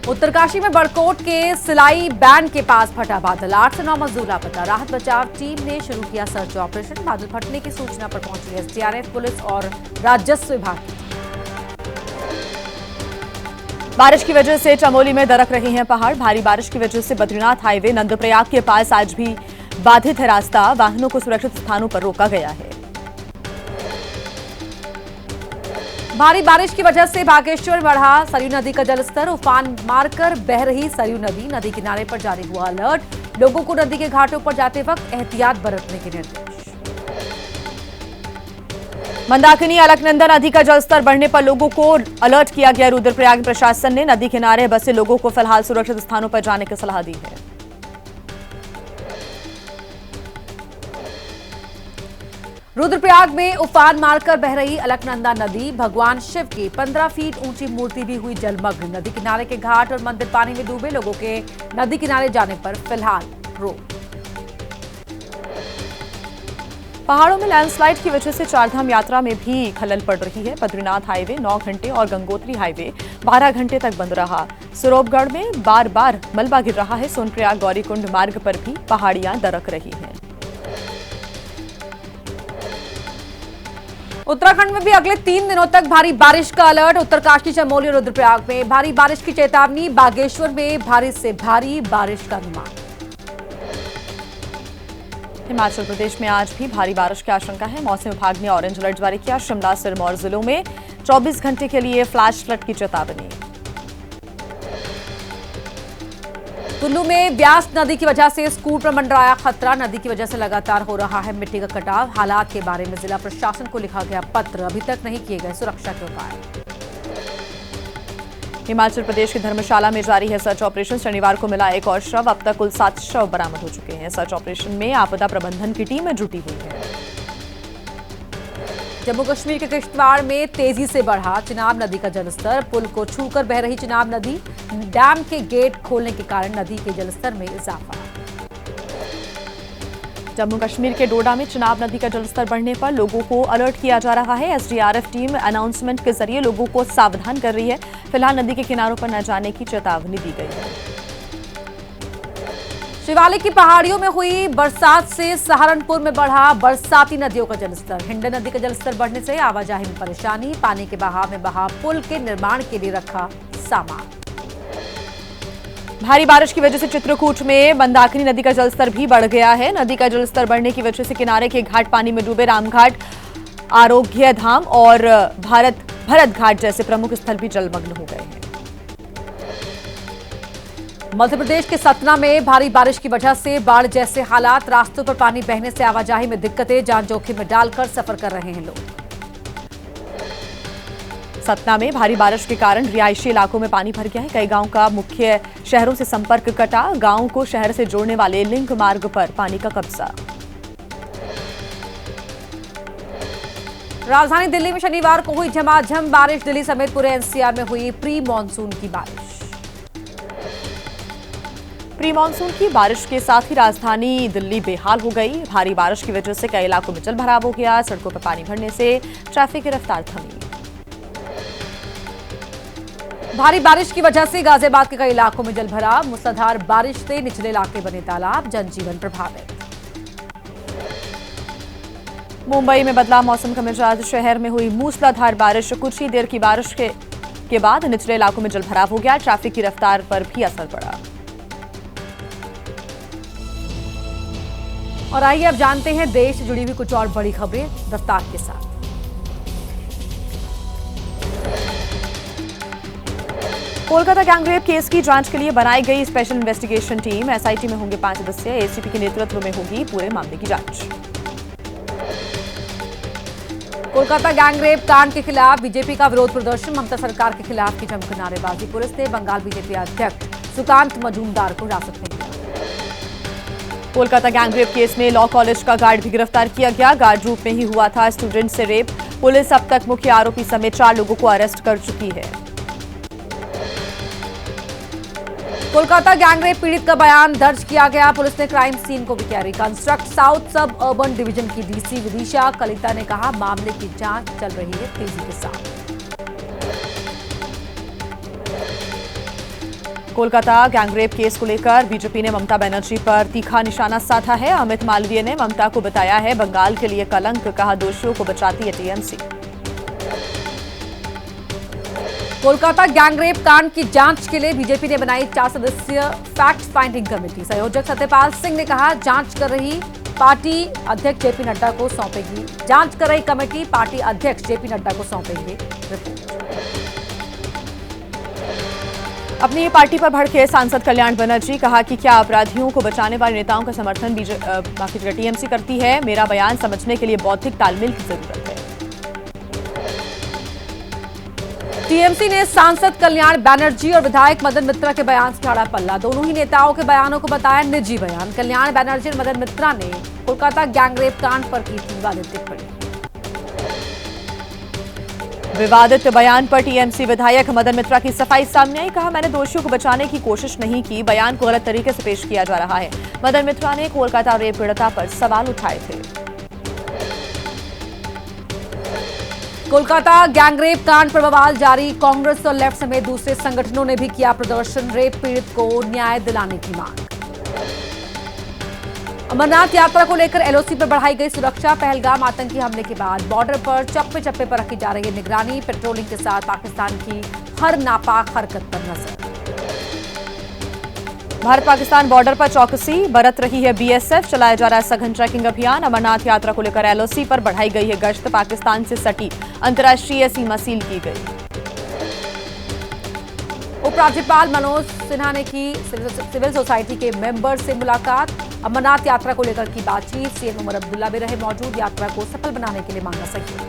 उत्तरकाशी में बड़कोट के सिलाई बैंड के पास फटा बादल, 8 से 9 मजदूर लापता। राहत बचाव टीम ने शुरू किया सर्च ऑपरेशन। बादल फटने की सूचना पर पहुंची एसडीआरएफ, पुलिस और राजस्व विभाग। बारिश की वजह से चमोली में दरक रहे हैं पहाड़। भारी बारिश की वजह से बद्रीनाथ हाईवे नंदप्रयाग के पास आज भी बाधित है रास्ता। वाहनों को सुरक्षित स्थानों पर रोका गया है। भारी बारिश की वजह से बागेश्वर बढ़ा सरयू नदी का जलस्तर। उफान मारकर बह रही सरयू नदी। नदी किनारे पर जारी हुआ अलर्ट। लोगों को नदी के घाटों पर जाते वक्त एहतियात बरतने के निर्देश। मंदाकिनी अलकनंदा नदी का जलस्तर बढ़ने पर लोगों को अलर्ट किया गया। रुद्रप्रयाग प्रशासन ने नदी किनारे बसे लोगों को फिलहाल सुरक्षित स्थानों पर जाने की सलाह दी है। रुद्रप्रयाग में उफान मारकर बह रही अलकनंदा नदी। भगवान शिव की 15 फीट ऊंची मूर्ति भी हुई जलमग्न। नदी किनारे के घाट और मंदिर पानी में डूबे। लोगों के नदी किनारे जाने पर फिलहाल रोक। पहाड़ों में लैंडस्लाइड की वजह से चारधाम यात्रा में भी खलल पड़ रही है। बद्रीनाथ हाईवे 9 घंटे और गंगोत्री हाईवे 12 घंटे तक बंद रहा। सरोबगढ़ में बार बार मलबा गिर रहा है। सोनप्रयाग गौरीकुंड मार्ग पर भी पहाड़ियां दरक रही हैं। उत्तराखंड में भी अगले 3 दिनों तक भारी बारिश का अलर्ट। उत्तरकाशी, चमोली और रुद्रप्रयाग में भारी बारिश की चेतावनी। बागेश्वर में भारी से भारी बारिश का अनुमान। हिमाचल प्रदेश में आज भी भारी बारिश की आशंका है। मौसम विभाग ने ऑरेंज अलर्ट जारी किया। शिमला, सिरमौर जिलों में 24 घंटे के लिए फ्लैश फ्लड की चेतावनी। कुल्लू में ब्यास नदी की वजह से स्कूल पर मंडराया खतरा। नदी की वजह से लगातार हो रहा है मिट्टी का कटाव। हालात के बारे में जिला प्रशासन को लिखा गया पत्र। अभी तक नहीं किए गए सुरक्षा के उपाय। हिमाचल प्रदेश के धर्मशाला में जारी है सर्च ऑपरेशन। शनिवार को मिला एक और शव। अब तक कुल 7 शव बरामद हो चुके हैं। सर्च ऑपरेशन में आपदा प्रबंधन की टीम जुटी हुई है। जम्मू कश्मीर के किश्तवाड़ में तेजी से बढ़ा चिनाब नदी का जलस्तर। पुल को छूकर बह रही चिनाब नदी। डैम के गेट खोलने के कारण नदी के जलस्तर में इजाफा। जम्मू कश्मीर के डोडा में चिनाब नदी का जलस्तर बढ़ने पर लोगों को अलर्ट किया जा रहा है। एसडीआरएफ टीम अनाउंसमेंट के जरिए लोगों को सावधान कर रही है। फिलहाल नदी के किनारों पर न जाने की चेतावनी दी गई है। शिवालिक की पहाड़ियों में हुई बरसात से सहारनपुर में बढ़ा बरसाती नदियों का जलस्तर। हिंडन नदी का जलस्तर बढ़ने से आवाजाही में परेशानी। पानी के बहाव में बहा पुल के निर्माण के लिए रखा सामान। भारी बारिश की वजह से चित्रकूट में मंदाकिनी नदी का जलस्तर भी बढ़ गया है। नदी का जलस्तर बढ़ने की वजह से किनारे के घाट पानी में डूबे। रामघाट, आरोग्य धाम और भरत घाट जैसे प्रमुख स्थल भी जलमग्न हो गए हैं। मध्य प्रदेश के सतना में भारी बारिश की वजह से बाढ़ जैसे हालात। रास्तों पर पानी बहने से आवाजाही में दिक्कतें। जान जोखिम में डालकर सफर कर रहे हैं लोग। सतना में भारी बारिश के कारण रिहायशी इलाकों में पानी भर गया है। कई गांव का मुख्य शहरों से संपर्क कटा। गांव को शहर से जोड़ने वाले लिंक मार्ग पर पानी का कब्जा। राजधानी दिल्ली में शनिवार को हुई झमाझम बारिश। दिल्ली समेत पूरे एनसीआर में हुई प्री मानसून की बारिश। प्री मानसून की बारिश के साथ ही राजधानी दिल्ली बेहाल हो गई। भारी बारिश की वजह से कई इलाकों में जल भराव हो गया। सड़कों पर पानी भरने से ट्रैफिक की रफ्तार थमी। भारी बारिश की वजह से गाजियाबाद के कई इलाकों में जल भराव। मूसलाधार बारिश से निचले इलाके बने तालाब। जनजीवन प्रभावित। मुंबई में बदला मौसम का मिजाज। शहर में हुई मूसलाधार बारिश। कुछ ही देर की बारिश के बाद निचले इलाकों में जल भराव हो गया। ट्रैफिक की रफ्तार पर भी असर पड़ा। और आइए अब जानते हैं देश से जुड़ी हुई कुछ और बड़ी खबरें रफ्तार के साथ। कोलकाता गैंगरेप केस की जांच के लिए बनाई गई स्पेशल इन्वेस्टिगेशन टीम। एसआईटी में होंगे 5 सदस्य। एसीपी के नेतृत्व में होगी पूरे मामले की जांच। कोलकाता गैंगरेप कांड के खिलाफ बीजेपी का विरोध प्रदर्शन। ममता सरकार के खिलाफ की जमकर नारेबाजी। पुलिस ने बंगाल बीजेपी अध्यक्ष सुकांत मजूमदार को हिरासत में लिया। कोलकाता गैंगरेप केस में लॉ कॉलेज का गार्ड भी गिरफ्तार किया गया। गार्ड रूप में ही हुआ था स्टूडेंट से रेप। पुलिस अब तक मुख्य आरोपी समेत 4 लोगों को अरेस्ट कर चुकी है। कोलकाता गैंगरेप पीड़ित का बयान दर्ज किया गया। पुलिस ने क्राइम सीन को भी किया रिकंस्ट्रक्ट। साउथ सब अर्बन डिवीजन की डीसी विदिशा कलिता ने कहा, मामले की जांच चल रही है तेजी के साथ। कोलकाता गैंगरेप केस को लेकर बीजेपी ने ममता बनर्जी पर तीखा निशाना साधा है। अमित मालवीय ने ममता को बताया है बंगाल के लिए कलंक, कहा दोषियों को बचाती है टीएमसी। कोलकाता गैंगरेप कांड की जांच के लिए बीजेपी ने बनाई 4 सदस्यीय फैक्ट फाइंडिंग कमेटी। संयोजक सत्यपाल सिंह ने कहा जांच कर रही पार्टी अध्यक्ष जेपी नड्डा को सौंपेगी। जांच कर रही कमेटी पार्टी अध्यक्ष जेपी नड्डा को सौंपेंगे रिपोर्ट। अपनी पार्टी पर भड़के सांसद कल्याण बनर्जी, कहा कि क्या अपराधियों को बचाने वाले नेताओं का समर्थन टीएमसी करती है। मेरा बयान समझने के लिए बौद्धिक तालमेल की जरूरत है। टीएमसी ने सांसद कल्याण बनर्जी और विधायक मदन मित्रा के बयान से झाड़ा पल्ला। दोनों ही नेताओं के बयानों को बताया निजी बयान। कल्याण बनर्जी और मदन मित्रा ने कोलकाता गैंगरेप कांड पर की थी विवादित टिप्पणी। विवादित बयान पर टीएमसी विधायक मदन मित्रा की सफाई सामने आई, कहा मैंने दोषियों को बचाने की कोशिश नहीं की, बयान को गलत तरीके से पेश किया जा रहा है। मदन मित्रा ने कोलकाता रेप पीड़िता पर सवाल उठाए थे। कोलकाता गैंगरेप कांड पर बवाल जारी। कांग्रेस और लेफ्ट समेत दूसरे संगठनों ने भी किया प्रदर्शन, रेप पीड़ित को न्याय दिलाने की मांग। अमरनाथ यात्रा को लेकर एलओसी पर बढ़ाई गई सुरक्षा। पहलगाम आतंकी हमले के बाद बॉर्डर पर चप्पे चप्पे पर रखी जा रही है निगरानी। पेट्रोलिंग के साथ पाकिस्तान की हर नापाक हरकत पर नजर। भारत पाकिस्तान बॉर्डर पर चौकसी बरत रही है बीएसएफ, चलाया जा रहा है सघन चेकिंग अभियान। अमरनाथ यात्रा को लेकर एलओसी पर बढ़ाई गई है गश्त। पाकिस्तान से सटी अंतर्राष्ट्रीय सीमा सील की गई। उपराज्यपाल मनोज सिन्हा ने की सिविल सोसाइटी के मेंबर से मुलाकात। अमरनाथ यात्रा को लेकर की बातचीत। सीएम उमर अब्दुल्ला भी रहे मौजूद। यात्रा को सफल बनाने के लिए मांगा सहयोग।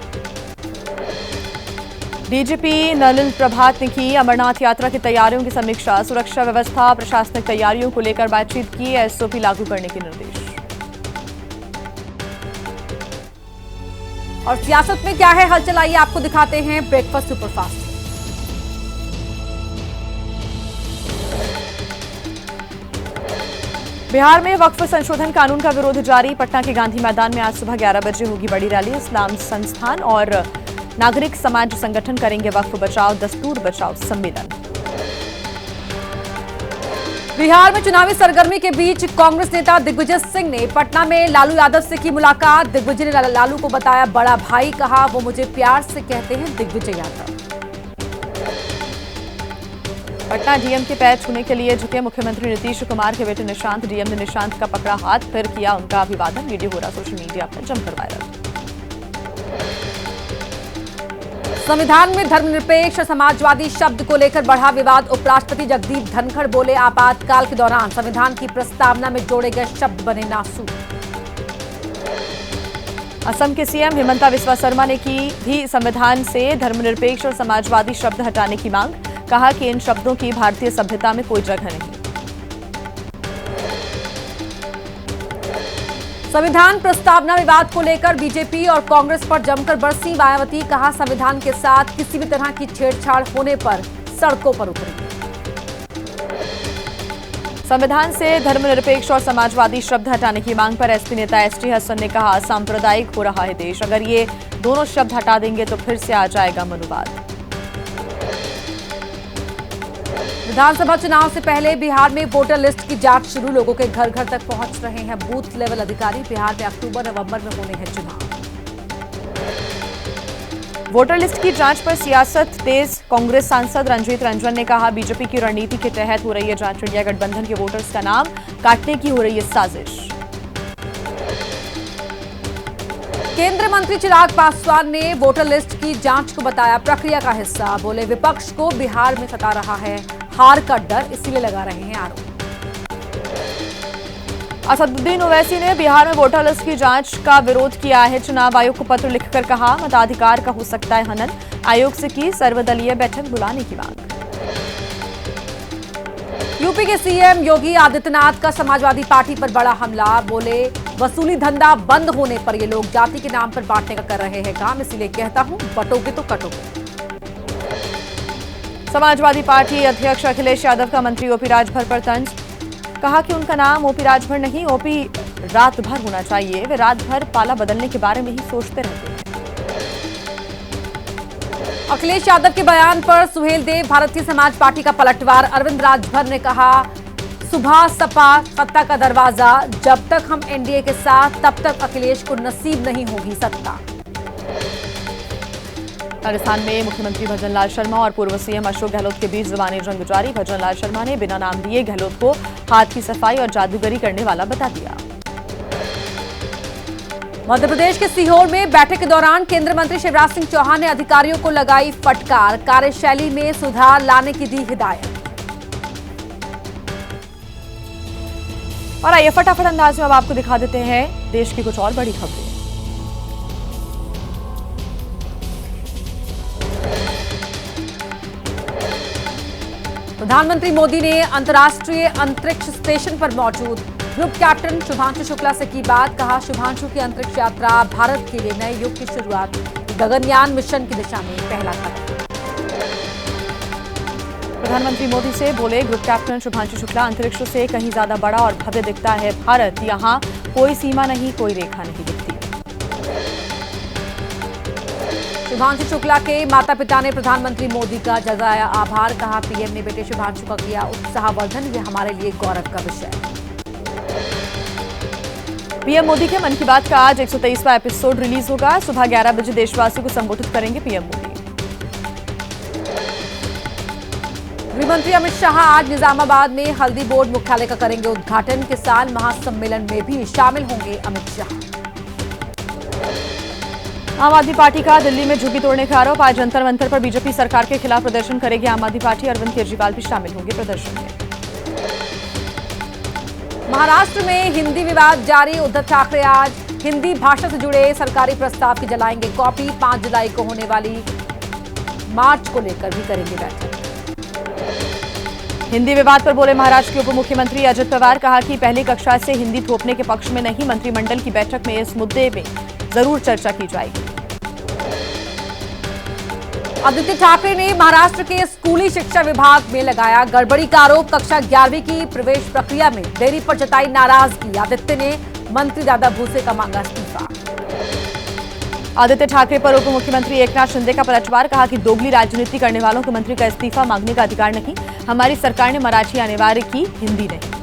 डीजीपी नलिन प्रभात ने की अमरनाथ यात्रा की तैयारियों की समीक्षा। सुरक्षा व्यवस्था प्रशासनिक तैयारियों को लेकर बातचीत की। एसओपी लागू करने के निर्देश। और सियासत में क्या है हलचल, आइए आपको दिखाते हैं ब्रेकफास्ट सुपरफास्ट। बिहार में वक्फ संशोधन कानून का विरोध जारी। पटना के गांधी मैदान में आज सुबह 11 बजे होगी बड़ी रैली। इस्लाम संस्थान और नागरिक समाज संगठन करेंगे वक्फ बचाओ दस्तूर बचाओ सम्मेलन। बिहार में चुनावी सरगर्मी के बीच कांग्रेस नेता दिग्विजय सिंह ने पटना में लालू यादव से की मुलाकात। दिग्विजय ने लालू को बताया बड़ा भाई, कहा वो मुझे प्यार से कहते हैं दिग्विजय यादव। पटना डीएम के पैर छूने के लिए झुके मुख्यमंत्री नीतीश कुमार के बेटे निशांत। डीएम ने निशांत का पकड़ा हाथ, फिर किया उनका अभिवादन। वीडियो हो रहा सोशल मीडिया पर जमकर वायरल। संविधान में धर्मनिरपेक्ष और समाजवादी शब्द को लेकर बढ़ा विवाद। उपराष्ट्रपति जगदीप धनखड़ बोले आपातकाल के दौरान संविधान की प्रस्तावना में जोड़े गए शब्द बने नासूर। असम के सीएम हिमंता बिस्वा शर्मा ने की भी संविधान से धर्मनिरपेक्ष और समाजवादी शब्द हटाने की मांग। कहा कि इन शब्दों की भारतीय सभ्यता में कोई जगह नहीं। संविधान प्रस्तावना विवाद को लेकर बीजेपी और कांग्रेस पर जमकर बरसी मायावती। कहा संविधान के साथ किसी भी तरह की छेड़छाड़ होने पर सड़कों पर उतरेंगे। संविधान से धर्मनिरपेक्ष और समाजवादी शब्द हटाने की मांग पर एसपी नेता एसटी हसन ने कहा सांप्रदायिक हो रहा है देश, अगर ये दोनों शब्द हटा देंगे तो फिर से आ जाएगा मनुवाद। विधानसभा चुनाव से पहले बिहार में वोटर लिस्ट की जांच शुरू। लोगों के घर घर तक पहुंच रहे हैं बूथ लेवल अधिकारी। बिहार में अक्टूबर नवंबर में होने हैं चुनाव। वोटर लिस्ट की जांच पर सियासत तेज। कांग्रेस सांसद रंजीत रंजन ने कहा बीजेपी की रणनीति के तहत हो रही है जांच। इंडिया गठबंधन के वोटर्स का नाम काटने की हो रही है साजिश। केंद्रीय मंत्री चिराग पासवान ने वोटर लिस्ट की जांच को बताया प्रक्रिया का हिस्सा। बोले विपक्ष को बिहार में सता रहा है हार का डर, इसीलिए लगा रहे हैं आरोप। असदुद्दीन ओवैसी ने बिहार में वोटर लिस्ट की जांच का विरोध किया है। चुनाव आयोग को पत्र लिखकर कहा मताधिकार का हो सकता है हनन। आयोग से की सर्वदलीय बैठक बुलाने की मांग। यूपी के सीएम योगी आदित्यनाथ का समाजवादी पार्टी पर बड़ा हमला। बोले वसूली धंधा बंद होने पर ये लोग जाति के नाम पर बांटने का कर रहे हैं काम, इसीलिए कहता हूं बटोगे तो कटोगे। समाजवादी पार्टी अध्यक्ष अखिलेश यादव का मंत्री ओपी राजभर पर तंज। कहा कि उनका नाम ओपी राजभर नहीं ओपी रात भर होना चाहिए। वे रात भर पाला बदलने के बारे में ही सोचते रहते हैं। अखिलेश यादव के बयान पर सुहेलदेव भारतीय समाज पार्टी का पलटवार। अरविंद राजभर ने कहा, सुबह सपा सत्ता का दरवाजा, जब तक हम एनडीए के साथ तब तक अखिलेश को नसीब नहीं होगी सत्ता। राजस्थान में मुख्यमंत्री भजनलाल शर्मा और पूर्व सीएम अशोक गहलोत के बीच जुबानी जंग जारी। भजनलाल शर्मा ने बिना नाम दिए गहलोत को हाथ की सफाई और जादूगरी करने वाला बता दिया। मध्य प्रदेश के सीहोर में बैठक के दौरान केंद्रीय मंत्री शिवराज सिंह चौहान ने अधिकारियों को लगाई फटकार, कार्यशैली में सुधार लाने की दी हिदायत। और आइए फटाफट अंदाज में अब आपको दिखा देते हैं देश की कुछ और बड़ी खबरें। प्रधानमंत्री मोदी ने अंतर्राष्ट्रीय अंतरिक्ष स्टेशन पर मौजूद ग्रुप कैप्टन शुभांशु शुक्ला से की बात। कहा, शुभांशु की अंतरिक्ष यात्रा भारत के लिए नए युग की शुरुआत, गगनयान मिशन की दिशा में पहला कदम। प्रधानमंत्री मोदी से बोले ग्रुप कैप्टन शुभांशु शुक्ला, अंतरिक्ष से कहीं ज्यादा बड़ा और भव्य दिखता है भारत, यहाँ कोई सीमा नहीं, कोई रेखा नहीं दिखती। शुभांशु शुक्ला के माता पिता ने प्रधानमंत्री मोदी का जताया आभार। कहा, पीएम ने बेटे शुभांशु का किया उत्साहवर्धन, ये हमारे लिए गौरव का विषय। पीएम मोदी के मन की बात का आज 123वां एपिसोड रिलीज होगा। सुबह 11 बजे देशवासियों को संबोधित करेंगे पीएम मोदी। गृहमंत्री अमित शाह आज निजामाबाद में हल्दी बोर्ड मुख्यालय का करेंगे उद्घाटन। किसान महासम्मेलन में भी शामिल होंगे अमित शाह। आम आदमी पार्टी का दिल्ली में झुग्गी तोड़ने का आरोप। आज जंतर मंतर पर बीजेपी सरकार के खिलाफ प्रदर्शन करेगी आम आदमी पार्टी। अरविंद केजरीवाल भी शामिल होंगे प्रदर्शन में। महाराष्ट्र में हिंदी विवाद जारी। उद्धव ठाकरे आज हिंदी भाषा से जुड़े सरकारी प्रस्ताव की जलाएंगे कॉपी। 5 जुलाई को होने वाली मार्च को लेकर भी करेंगे बैठक। हिंदी विवाद पर बोले महाराष्ट्र के उप मुख्यमंत्री अजित पवार। कहा कि पहली कक्षा से हिंदी थोपने के पक्ष में नहीं, मंत्रिमंडल की बैठक में इस मुद्दे में जरूर चर्चा की जाएगी। आदित्य ठाकरे ने महाराष्ट्र के स्कूली शिक्षा विभाग में लगाया गड़बड़ी का आरोप। कक्षा 11वीं की प्रवेश प्रक्रिया में देरी पर जताई नाराजगी। आदित्य ने मंत्री दादा भूसे का मांगा इस्तीफा। आदित्य ठाकरे पर उप मुख्यमंत्री एकनाथ शिंदे का पलटवार। कहा कि दोगली राजनीति करने वालों को मंत्री का इस्तीफा मांगने का अधिकार नहीं, हमारी सरकार ने मराठी अनिवार्य की, हिंदी नहीं।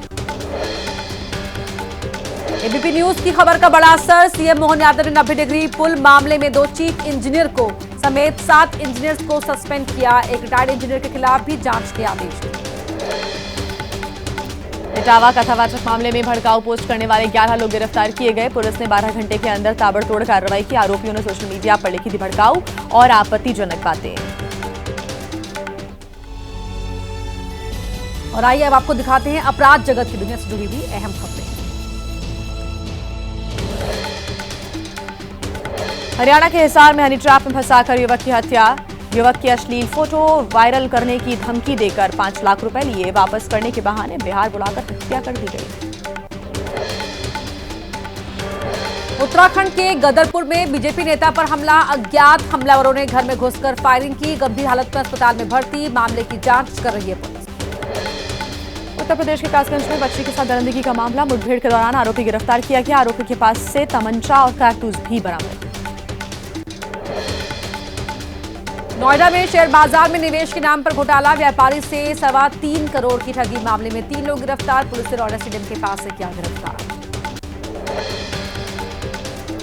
एबीपी न्यूज की खबर का बड़ा असर। सीएम मोहन यादव ने 90 डिग्री पुल मामले में 2 चीफ इंजीनियर को समेत 7 इंजीनियर्स को सस्पेंड किया। एक रिटायर्ड इंजीनियर के खिलाफ भी जांच के आदेश दिए। इटावा कथावाचक मामले में भड़काऊ पोस्ट करने वाले 11 लोग गिरफ्तार किए गए। पुलिस ने 12 घंटे के अंदर ताबड़तोड़ कार्रवाई की। आरोपियों ने सोशल मीडिया पर लिखी थी भड़काऊ और आपत्तिजनक बातें। और आइए अब आपको दिखाते हैं अपराध जगत की दुनिया से जुड़ी हुई अहम खबरें। हरियाणा के हिसार में हनी ट्रैप में फंसाकर युवक की हत्या। युवक की अश्लील फोटो वायरल करने की धमकी देकर 5 लाख रुपए लिए, वापस करने के बहाने बिहार बुलाकर हत्या कर दी गई। उत्तराखंड के गदरपुर में बीजेपी नेता पर हमला। अज्ञात हमलावरों ने घर में घुसकर फायरिंग की। गंभीर हालत में अस्पताल में भर्ती। मामले की जांच कर रही है पुलिस। उत्तर प्रदेश के कासगंज में बच्ची के साथ दरिंदगी का मामला। मुठभेड़ के दौरान आरोपी गिरफ्तार किया गया। आरोपी के पास से तमंचा और कारतूस भी बरामद। नोएडा में शेयर बाजार में निवेश के नाम पर घोटाला। व्यापारी से 3.25 करोड़ की ठगी मामले में 3 लोग गिरफ्तार। पुलिस ने नोएडा स्टेडियम के पास से किया गिरफ्तार।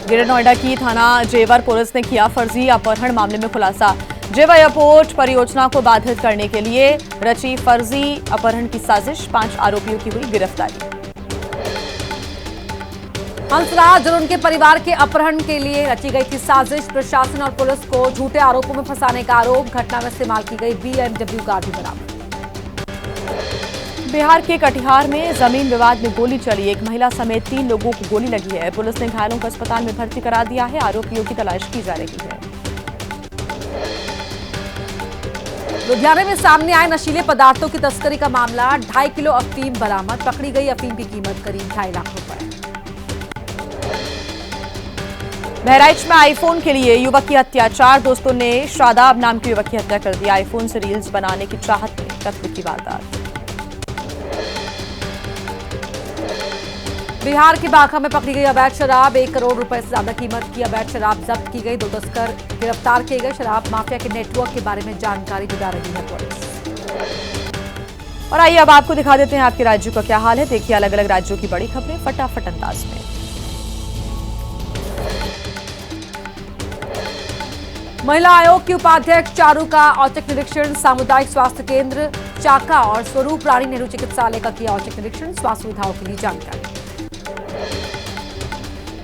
ग्रेटर नोएडा की थाना जेवर पुलिस ने किया फर्जी अपहरण मामले में खुलासा। जेवर एयरपोर्ट परियोजना को बाधित करने के लिए रची फर्जी अपहरण की साजिश। 5 आरोपियों की हुई गिरफ्तारी। हंसराज और उनके परिवार के अपहरण के लिए रची गई थी साजिश। प्रशासन और पुलिस को झूठे आरोपों में फंसाने का आरोप। घटना में इस्तेमाल की गई BMW कार भी बरामद। बिहार के कटिहार में जमीन विवाद में गोली चली। एक महिला समेत 3 लोगों को गोली लगी है। पुलिस ने घायलों को अस्पताल में भर्ती करा दिया है। आरोपियों की तलाश की जा रही है। लुधियाना में सामने आए नशीले पदार्थों की तस्करी का मामला। 2.5 किलो अफीम बरामद। पकड़ी गई अफीम की कीमत करीब 2.5 लाख रुपए। बहराइच में आईफोन के लिए युवक की हत्या। 4 दोस्तों ने शादाब नाम के युवक की हत्या कर दी। आईफोन से रील्स बनाने की चाहत में कत्ल की वारदात। बिहार के बांका में पकड़ी गई अवैध शराब, 1 करोड़ रुपए से ज्यादा कीमत की अवैध शराब जब्त की गई। 2 तस्कर गिरफ्तार किए गए। शराब माफिया के नेटवर्क के बारे में जानकारी जुटा रही है पुलिस। और आइए अब आपको दिखा देते हैं आपके राज्यों का क्या हाल है। देखिए अलग अलग राज्यों की बड़ी खबरें फटाफट अंदाज में। महिला आयोग की उपाध्यक्ष चारू का औचक निरीक्षण। सामुदायिक स्वास्थ्य केंद्र चाका और स्वरूप रानी नेहरू चिकित्सालय का किया औचक निरीक्षण। स्वास्थ्य सुविधाओं के लिए जानकारी।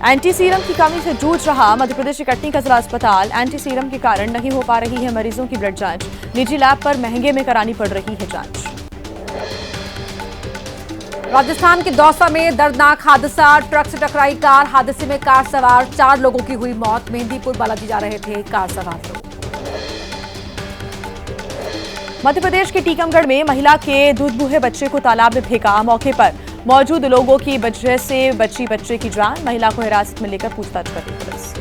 एंटी सीरम की कमी से जूझ रहा मध्य प्रदेश के कटनी का जिला अस्पताल। एंटी सीरम के कारण नहीं हो पा रही है मरीजों की ब्लड जांच। निजी लैब पर महंगे में करानी पड़ रही है जांच। राजस्थान के दौसा में दर्दनाक हादसा, ट्रक से टकराई कार। हादसे में कार सवार 4 लोगों की हुई मौत। मेहंदीपुर बालाजी जा रहे थे कार सवार लोग। मध्य प्रदेश के टीकमगढ़ में महिला के दूधबूहे बच्चे को तालाब में फेंका। मौके पर मौजूद लोगों की वजह से बची बच्चे की जान। महिला को हिरासत में लेकर पूछताछ कर रही पुलिस।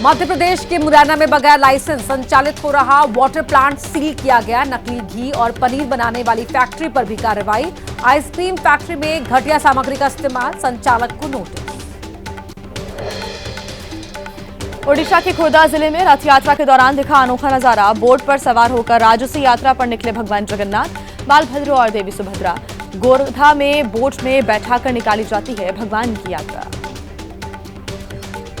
मध्य प्रदेश के मुरैना में बगैर लाइसेंस संचालित हो रहा वाटर प्लांट सील किया गया। नकली घी और पनीर बनाने वाली फैक्ट्री पर भी कार्रवाई। आइसक्रीम फैक्ट्री में घटिया सामग्री का इस्तेमाल, संचालक को नोटिस। ओडिशा के खुर्दा जिले में रथ यात्रा के दौरान दिखा अनोखा नजारा। बोट पर सवार होकर राजसी यात्रा पर निकले भगवान जगन्नाथ। बालभद्र और देवी सुभद्रा। गोरधा में बोट में बैठाकर निकाली जाती है भगवान की यात्रा।